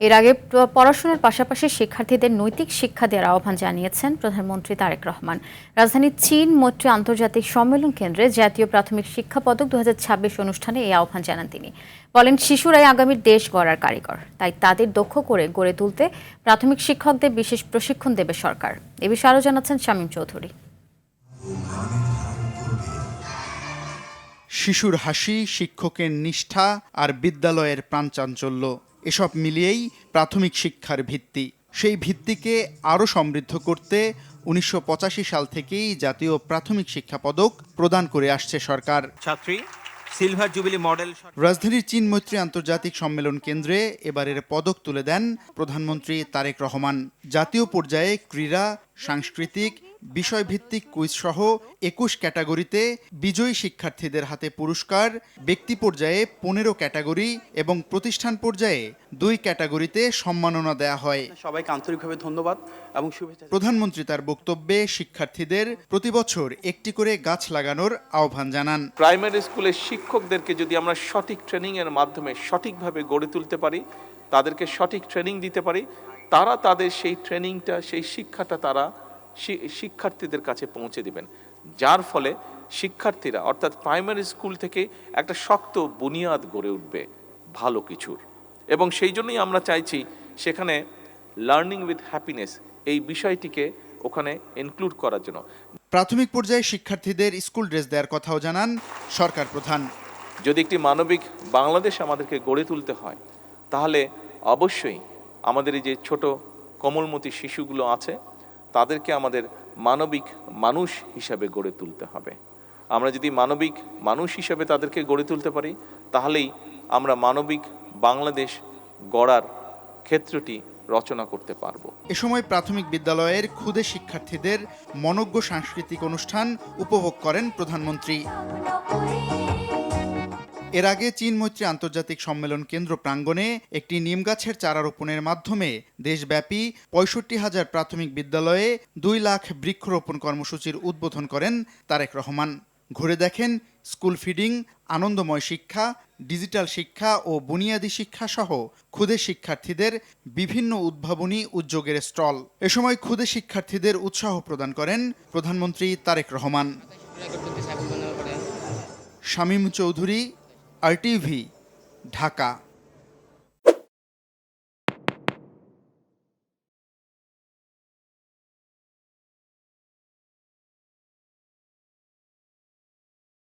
এর আগে পড়াশোনার পাশাপাশি শিক্ষার্থীদের নৈতিক শিক্ষা দেওয়ার আহ্বান জানিয়েছেন প্রধানমন্ত্রী তারেক রহমান। রাজধানীর চীন মৈত্রী আন্তর্জাতিক সম্মেলন কেন্দ্রে জাতীয় প্রাথমিক শিক্ষা পদক 2026 অনুষ্ঠানে এই আহ্বান জানান তিনি। বলেন, শিশুরাই আগামীর দেশ গড়ার কারিগর, তাই তাদের দক্ষ করে গড়ে তুলতে প্রাথমিক শিক্ষকদের বিশেষ প্রশিক্ষণ দেবে সরকার। এ বিষয়ে আরও জানাচ্ছেন শামীম চৌধুরী। শিশুর হাসি, শিক্ষকের নিষ্ঠা আর বিদ্যালয়ের প্রাণচাঞ্চল্য, এসব মিলিয়েই প্রাথমিক শিক্ষার ভিত্তি। সেই ভিত্তিকে আরও সমৃদ্ধ করতে 1985 সাল থেকেই জাতীয় প্রাথমিক শিক্ষা পদক প্রদান করে আসছে সরকার। ছাত্রী সিলভার জুবিলি মডেল। রাজধানীর চীন মৈত্রী আন্তর্জাতিক সম্মেলন কেন্দ্রে এবারের পদক তুলে দেন প্রধানমন্ত্রী তারেক রহমান। জাতীয় পর্যায়ে ক্রীড়া, সাংস্কৃতিক, বিষয়ভিত্তিক কুইজ সহ 21 ক্যাটাগরিতে বিজয়ী শিক্ষার্থীদের হাতে পুরস্কার, ব্যক্তি পর্যায়ে 15 ক্যাটাগরি এবং প্রতিষ্ঠান পর্যায়ে 2 ক্যাটাগরিতে সম্মাননা দেয়া হয়। সবাইকে আন্তরিকভাবে ধন্যবাদ এবং শুভেচ্ছা। প্রধানমন্ত্রী তার বক্তব্যে শিক্ষার্থীদের প্রতি বছর একটি করে গাছ লাগানোর আহ্বান জানান। প্রাইমারি স্কুলের শিক্ষকদেরকে যদি আমরা সঠিক ট্রেনিংয়ের মাধ্যমে সঠিকভাবে গড়ে তুলতে পারি, তাদেরকে সঠিক ট্রেনিং দিতে পারি, তারা তাদের সেই ট্রেনিংটা, সেই শিক্ষাটা তারা শিক্ষার্থীদের কাছে পৌঁছে দিবেন, যার ফলে শিক্ষার্থীরা অর্থাৎ প্রাইমারি স্কুল থেকে একটা শক্ত বুনিয়াদ গড়ে উঠবে ভালো কিছুর। এবং সেই জন্যই আমরা চাইছি সেখানে লার্নিং উইথ হ্যাপিনেস এই বিষয়টিকে ওখানে ইনক্লুড করার জন্য। প্রাথমিক পর্যায়ে শিক্ষার্থীদের স্কুল ড্রেস দেওয়ার কথাও জানান সরকার প্রধান। যদি একটি মানবিক বাংলাদেশ আমাদেরকে গড়ে তুলতে হয়, তাহলে অবশ্যই আমাদের এই যে ছোট কোমলমতি শিশুগুলো আছে, তাদেরকে আমাদের মানবিক মানুষ হিসাবে গড়ে তুলতে হবে। আমরা যদি মানবিক মানুষ হিসাবে তাদেরকে গড়ে তুলতে পারি, তাহলেই আমরা মানবিক বাংলাদেশ গড়ার ক্ষেত্রটি রচনা করতে পারবো। এ সময় প্রাথমিক বিদ্যালয়ের ক্ষুদে শিক্ষার্থীদের মনোজ্ঞ সাংস্কৃতিক অনুষ্ঠান উপভোগ করেন প্রধানমন্ত্রী। এর আগে চীন মৈত্রী আন্তর্জাতিক সম্মেলন কেন্দ্র প্রাঙ্গণে একটি নিমগাছের চারা রোপণের মাধ্যমে দেশব্যাপী 65,000 প্রাথমিক বিদ্যালয়ে 2 লাখ বৃক্ষরোপণ কর্মসূচির উদ্বোধন করেন তারেক রহমান। ঘুরে দেখেন স্কুল ফিডিং, আনন্দময় শিক্ষা, ডিজিটাল শিক্ষা ও বুনিয়াদী শিক্ষা সহ ক্ষুদে শিক্ষার্থীদের বিভিন্ন উদ্ভাবনী উদ্যোগের স্টল। এ সময় ক্ষুদে শিক্ষার্থীদের উৎসাহ প্রদান করেন প্রধানমন্ত্রী তারেক রহমান। শামীম চৌধুরী, RTV, ঢাকা।